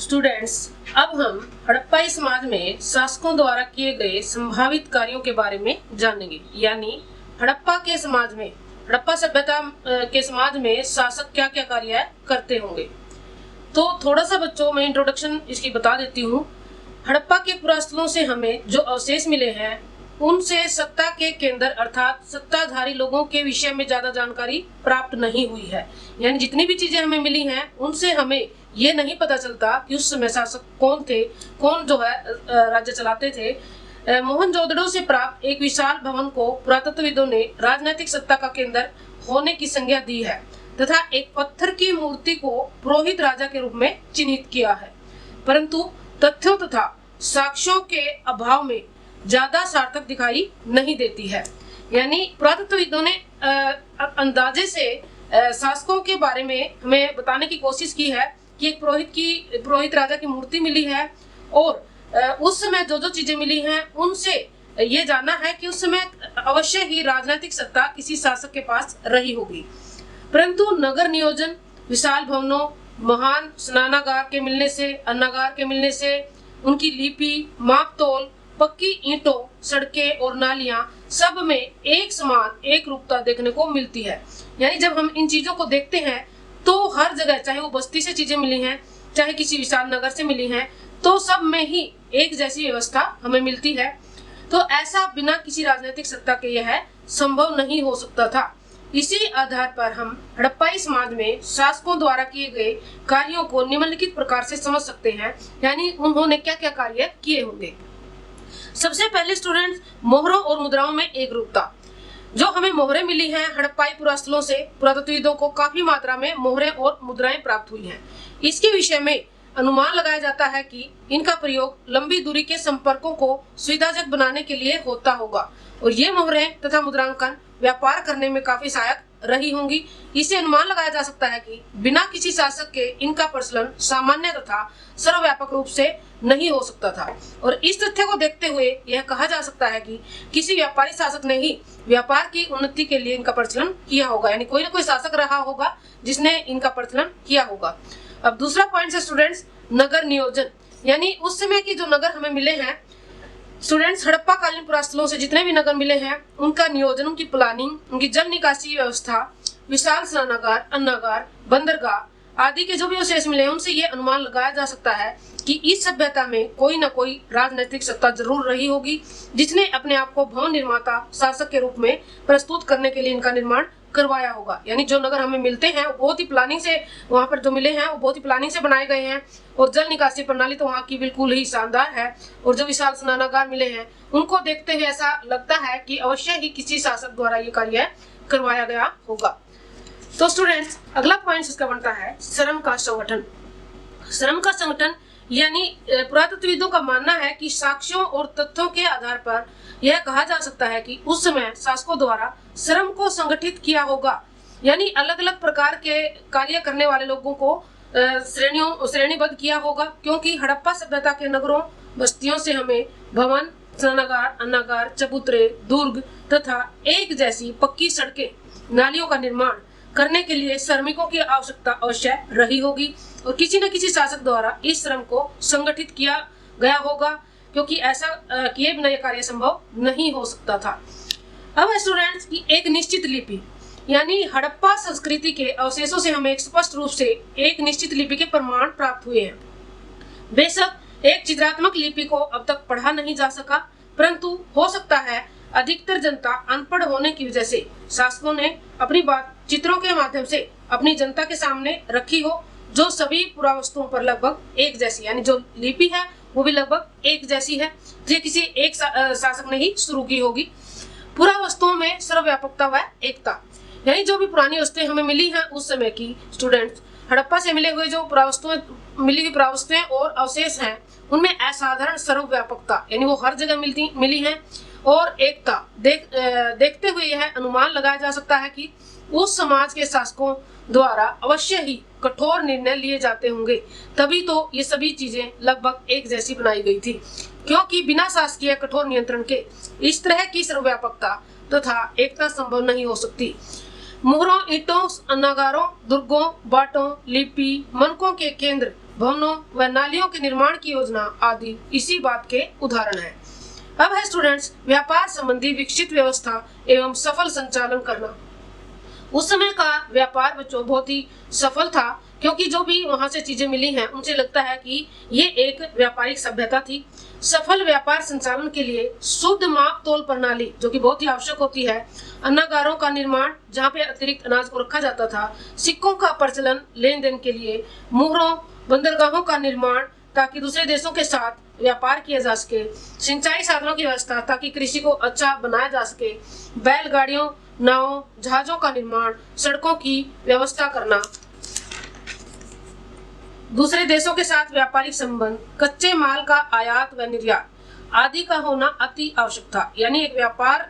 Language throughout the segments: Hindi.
स्टूडेंट्स, अब हम हड़प्पाई समाज में शासकों द्वारा किए गए संभावित कार्यों के बारे में जानेंगे। यानी हड़प्पा के समाज में, हड़प्पा सभ्यता के समाज में शासक क्या क्या कार्य करते होंगे। तो थोड़ा सा बच्चों में इंट्रोडक्शन इसकी बता देती हूँ। हड़प्पा के पुरास्थलों से हमें जो अवशेष मिले हैं उनसे सत्ता के केंद्र अर्थात सत्ताधारी लोगों के विषय में ज्यादा जानकारी प्राप्त नहीं हुई है। यानी जितनी भी चीजें हमें मिली हैं उनसे हमें ये नहीं पता चलता कि उस समय शासक कौन थे, कौन जो है राज्य चलाते थे। मोहनजोदड़ो से प्राप्त एक विशाल भवन को पुरातत्वविदों ने राजनीतिक सत्ता का केंद्र होने की संज्ञा दी है तथा एक पत्थर की मूर्ति को पुरोहित राजा के रूप में चिन्हित किया है, परंतु तथ्यों तथा साक्ष्यों के अभाव में ज्यादा सार्थक दिखाई नहीं देती है। यानी पुरातत्वविदों ने अंदाजे से शासकों के बारे में हमें बताने की कोशिश की है कि एक पुरोहित राजा की मूर्ति मिली है और उस समय जो जो चीजें मिली हैं उनसे ये जानना है कि उस समय अवश्य ही राजनीतिक सत्ता किसी शासक के पास रही होगी, परंतु नगर नियोजन, विशाल भवनों, महान स्नानागार के मिलने से, अन्नागार के मिलने से, उनकी लिपि, माप तोल, पक्की ईंटों, सड़कें और नालियां सब में एक समान एक रूपता देखने को मिलती है। यानी जब हम इन चीजों को देखते हैं तो हर जगह, चाहे वो बस्ती से चीजें मिली हैं, चाहे किसी विशाल नगर से मिली हैं, तो सब में ही एक जैसी व्यवस्था हमें मिलती है। तो ऐसा बिना किसी राजनीतिक सत्ता के यह संभव नहीं हो सकता था। इसी आधार पर हम हड़प्पाई समाज में शासकों द्वारा किए गए कार्यों को निम्नलिखित प्रकार से समझ सकते हैं। यानी उन्होंने क्या क्या कार्य किए होंगे। सबसे पहले स्टूडेंट्स, मोहरों और मुद्राओं में एक रूपता। जो हमें मोहरें मिली हैं हड़प्पाई पुरास्थलों से, पुरातत्वविदों को काफी मात्रा में मोहरें और मुद्राएं प्राप्त हुई हैं। इसके विषय में अनुमान लगाया जाता है कि इनका प्रयोग लंबी दूरी के संपर्कों को सुविधाजनक बनाने के लिए होता होगा और ये मोहरें तथा मुद्रांकन व्यापार करने में काफी सहायक रही होंगी। इसे अनुमान लगाया जा सकता है कि बिना किसी शासक के इनका प्रचलन सामान्य तथा सर्वव्यापक रूप से नहीं हो सकता था और इस तथ्य को देखते हुए यह कहा जा सकता है कि किसी व्यापारी शासक ने ही व्यापार की उन्नति के लिए इनका प्रचलन किया होगा। यानी कोई ना कोई शासक रहा होगा जिसने इनका प्रचलन किया होगा। अब दूसरा पॉइंट है स्टूडेंट्स, नगर नियोजन। यानी उस समय की जो नगर हमें मिले हैं स्टूडेंट्स, हड़प्पा कालीन पुरास्थलों से जितने भी नगर मिले हैं उनका नियोजन, उनकी प्लानिंग, उनकी जल निकासी व्यवस्था, विशाल स्नानागार, अन्नागार, बंदरगाह आदि के जो भी अवशेष मिले हैं उनसे ये अनुमान लगाया जा सकता है कि इस सभ्यता में कोई न कोई राजनीतिक सत्ता जरूर रही होगी जिसने अपने आप को भवन निर्माता, शासक के रूप में प्रस्तुत करने के लिए इनका निर्माण करवाया होगा। यानी जो नगर हमें मिलते हैं वो बहुत ही प्लानिंग से, वहां पर जो मिले हैं वो बहुत ही प्लानिंग से बनाए गए हैं और जल निकासी प्रणाली तो वहाँ की बिल्कुल ही शानदार है। और जो विशाल स्नानागार मिले हैं उनको देखते हुए ऐसा लगता है कि अवश्य ही किसी शासक द्वारा ये कार्य करवाया गया होगा। तो स्टूडेंट्स, अगला पॉइंट इसका बनता है श्रम का संगठन। श्रम का संगठन यानी पुरातत्वविदों का मानना है कि साक्ष्यों और तथ्यों के आधार पर यह कहा जा सकता है कि उस समय शासकों द्वारा श्रम को संगठित किया होगा। यानी अलग अलग प्रकार के कार्य करने वाले लोगों को श्रेणीबद्ध किया होगा, क्योंकि हड़प्पा सभ्यता के नगरों, बस्तियों से हमें भवन, स्नानागार, अन्नागार, चबूतरे, दुर्ग तथा एक जैसी पक्की सड़कें, नालियों का निर्माण करने के लिए श्रमिकों की आवश्यकता अवश्य रही होगी और किसी न किसी शासक द्वारा इस श्रम को संगठित किया गया होगा, क्योंकि ऐसा किए बिना यह कार्य संभव नहीं हो सकता था। अब स्टूडेंट्स की एक निश्चित लिपि, यानी हड़प्पा संस्कृति के अवशेषों से हमें एक स्पष्ट रूप से एक निश्चित लिपि के प्रमाण प्राप्त हुए हैं। बेशक एक चित्रात्मक लिपि को अब तक पढ़ा नहीं जा सका, परंतु हो सकता है अधिकतर जनता अनपढ़ होने की वजह से शासकों ने अपनी बात चित्रों के माध्यम से अपनी जनता के सामने रखी हो, जो सभी पुरावस्तुओं पर लगभग एक जैसी, यानी जो लिपि है वो भी लगभग एक जैसी है। ये किसी एक शासक ने ही शुरू की होगी। पुरावस्तुओं में सर्वव्यापकता व एकता, यानी जो भी पुरानी वस्तुएं हमें मिली हैं उस समय की स्टूडेंट्स, हड़प्पा से मिले हुए जो मिली हुई पुरावस्तुएं और अवशेष हैं उनमें असाधारण सर्वव्यापकता, यानी वो हर जगह मिली हैं और एकता देखते हुए यह अनुमान लगाया जा सकता है कि उस समाज के शासकों द्वारा अवश्य ही कठोर निर्णय लिए जाते होंगे, तभी तो ये सभी चीजें लगभग एक जैसी बनाई गई थी, क्योंकि बिना शासकीय कठोर नियंत्रण के इस तरह की सर्वव्यापकता तथा एकता संभव नहीं हो सकती। मोहरों, ईंटों, अन्नागारों, दुर्गों, बाटों, लिपि, मनकों के केंद्र भवनों व नालियों के निर्माण की योजना आदि इसी बात के उदाहरण है। अब है स्टूडेंट्स व्यापार संबंधी विकसित व्यवस्था एवं सफल संचालन करना। उस समय का व्यापार बच्चों बहुत ही सफल था, क्योंकि जो भी वहां से चीजें मिली हैं उनसे लगता है कि ये एक व्यापारिक सभ्यता थी। सफल व्यापार संचालन के लिए शुद्ध माप तोल प्रणाली जो कि बहुत ही आवश्यक होती है, अन्नागारों का निर्माण जहाँ पे अतिरिक्त अनाज को रखा जाता था, सिक्कों का प्रचलन लेन देन के लिए, मुहरों बंदरगाहों का निर्माण ताकि दूसरे देशों के साथ व्यापार किया जा सके, सिंचाई साधनों की व्यवस्था ताकि कृषि को अच्छा बनाया जा सके, बैलगाड़ियों, नावों, जहाजों का निर्माण, सड़कों की व्यवस्था करना, दूसरे देशों के साथ व्यापारिक संबंध, कच्चे माल का आयात व निर्यात आदि का होना अति आवश्यक था। यानी एक व्यापार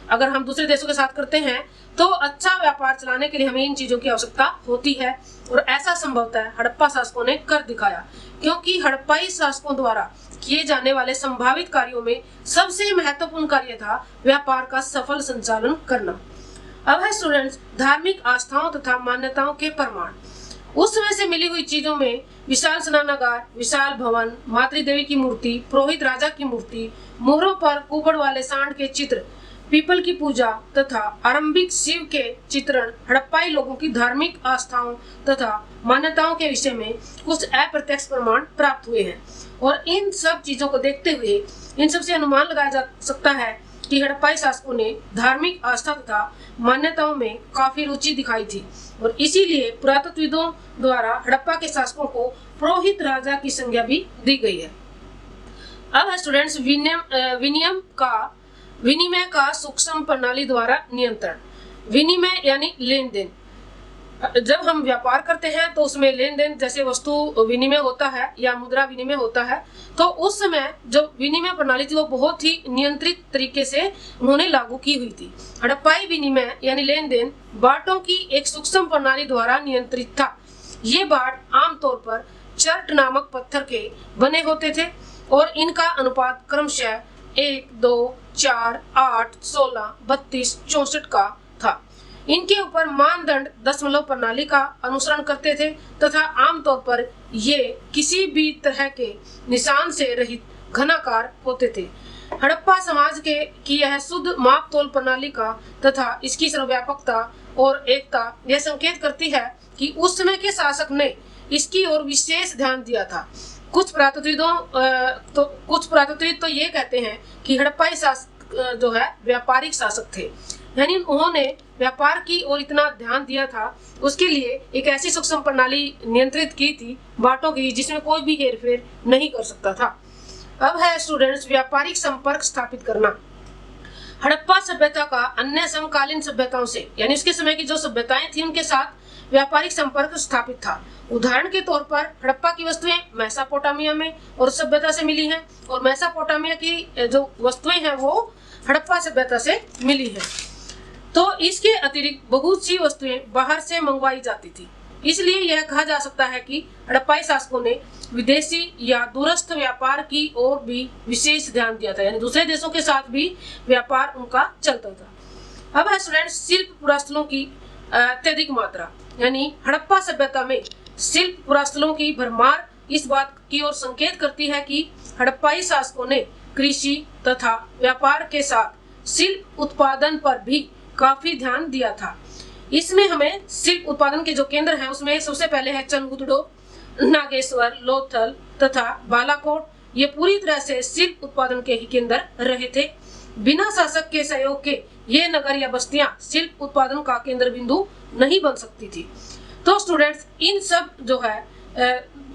अगर हम दूसरे देशों के साथ करते हैं तो अच्छा व्यापार चलाने के लिए हमें इन चीजों की आवश्यकता होती है, और ऐसा संभवतः हड़प्पा शासकों ने कर दिखाया, क्योंकि हड़प्पाई शासकों द्वारा किए जाने वाले संभावित कार्यों में सबसे महत्वपूर्ण कार्य था व्यापार का सफल संचालन करना। अब है स्टूडेंट्स धार्मिक आस्थाओं तथा मान्यताओं के प्रमाण। उस समय से मिली हुई चीजों में विशाल स्नानागार, विशाल भवन, मातृदेवी की मूर्ति, पुरोहित राजा की मूर्ति, मोहरों पर कुबड़ वाले सांड के चित्र, पीपल की पूजा तथा आरंभिक शिव के चित्रण हड़प्पाई लोगों की धार्मिक आस्थाओं तथा मान्यताओं के विषय में कुछ अप्रत्यक्ष प्रमाण प्राप्त हुए हैं। और इन सब चीजों को देखते हुए इन सब से अनुमान लगाया जा सकता है कि हड़प्पाई शासकों ने धार्मिक आस्था तथा मान्यताओं में काफी रुचि दिखाई थी, और इसीलिए पुरातत्वविदों द्वारा हड़प्पा के शासकों को पुरोहित राजा की संज्ञा भी दी गई है। अब है स्टूडेंट्स विनिमय का सूक्ष्म प्रणाली द्वारा नियंत्रण। विनिमय यानी लेन देन। जब हम व्यापार करते हैं तो उसमें लेन देन जैसे वस्तु विनिमय होता है या मुद्रा विनिमय होता है, तो उस समय जो विनिमय प्रणाली थी वो बहुत ही नियंत्रित तरीके से उन्होंने लागू की हुई थी। हड़प्पाई विनिमय यानी लेन देन बाटों की एक सूक्ष्म प्रणाली द्वारा नियंत्रित था। ये बाट आमतौर पर चर्ट नामक पत्थर के बने होते थे और इनका अनुपात क्रमशः 1, 2, 4, 8, 16, 32, 64 का था। इनके ऊपर मानदंड दशमलव प्रणाली का अनुसरण करते थे तथा आमतौर पर ये किसी भी तरह के निशान से रहित घनाकार होते थे। हड़प्पा समाज की यह शुद्ध माप तोल प्रणाली का तथा इसकी सर्वव्यापकता और एकता यह संकेत करती है कि उस समय के शासक ने इसकी ओर विशेष ध्यान दिया था। कुछ पुरातत्वविद तो ये कहते हैं कि हड़प्पाई शासक जो है व्यापारिक शासक थे, यानी उन्होंने व्यापार की ओर इतना ध्यान दिया था, उसके लिए एक ऐसी सूक्ष्म प्रणाली नियंत्रित की थी बाटों की जिसमें कोई भी हेरफेर नहीं कर सकता था। अब है स्टूडेंट्स व्यापारिक संपर्क स्थापित करना। हड़प्पा सभ्यता का अन्य समकालीन सभ्यताओं से यानी उसके समय की जो सभ्यताएं थी उनके साथ व्यापारिक संपर्क स्थापित था। उदाहरण के तौर पर हड़प्पा की वस्तुएं मेसोपोटामिया में और सभ्यता से मिली हैं, और मेसोपोटामिया की जो वस्तुएं हैं वो हड़प्पा सभ्यता से मिली है। तो इसके अतिरिक्त बहुत सी वस्तुएं बाहर से मंगवाई जाती थी। इसलिए यह कहा जा सकता है कि हड़प्पाई शासकों ने विदेशी या दूरस्थ व्यापार की ओर भी विशेष ध्यान दिया था, यानी दूसरे देशों के साथ भी व्यापार उनका चलता था। अब है स्टूडेंट्स शिल्प पुरास्थलों की अत्यधिक मात्रा, यानी हड़प्पा सभ्यता में शिल्प पुरास्थलों की भरमार इस बात की ओर संकेत करती है कि हड़प्पाई शासकों ने कृषि तथा व्यापार के साथ शिल्प उत्पादन पर भी काफी ध्यान दिया था। इसमें हमें शिल्प उत्पादन के जो केंद्र हैं उसमें सबसे पहले है चनगुदड़ो, नागेश्वर, लोथल तथा बालाकोट। ये पूरी तरह से शिल्प उत्पादन के ही केंद्र रहे थे। बिना शासक के सहयोग के ये नगर या बस्तियां शिल्प उत्पादन का केंद्र बिंदु नहीं बन सकती थी। तो स्टूडेंट्स इन सब जो है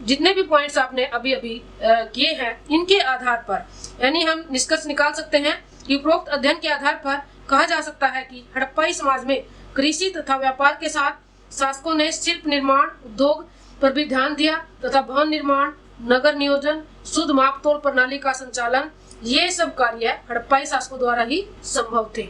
जितने भी पॉइंट्स आपने अभी अभी किए हैं इनके आधार पर यानी हम निष्कर्ष निकाल सकते हैं कि उपरोक्त अध्ययन के आधार पर कहा जा सकता है कि हड़प्पाई समाज में कृषि तथा व्यापार के साथ शासकों ने शिल्प निर्माण उद्योग पर भी ध्यान दिया तथा भवन निर्माण, नगर नियोजन, शुद्ध माप तोल प्रणाली का संचालन, ये सब कार्य हड़प्पाई शासकों द्वारा ही संभव थे।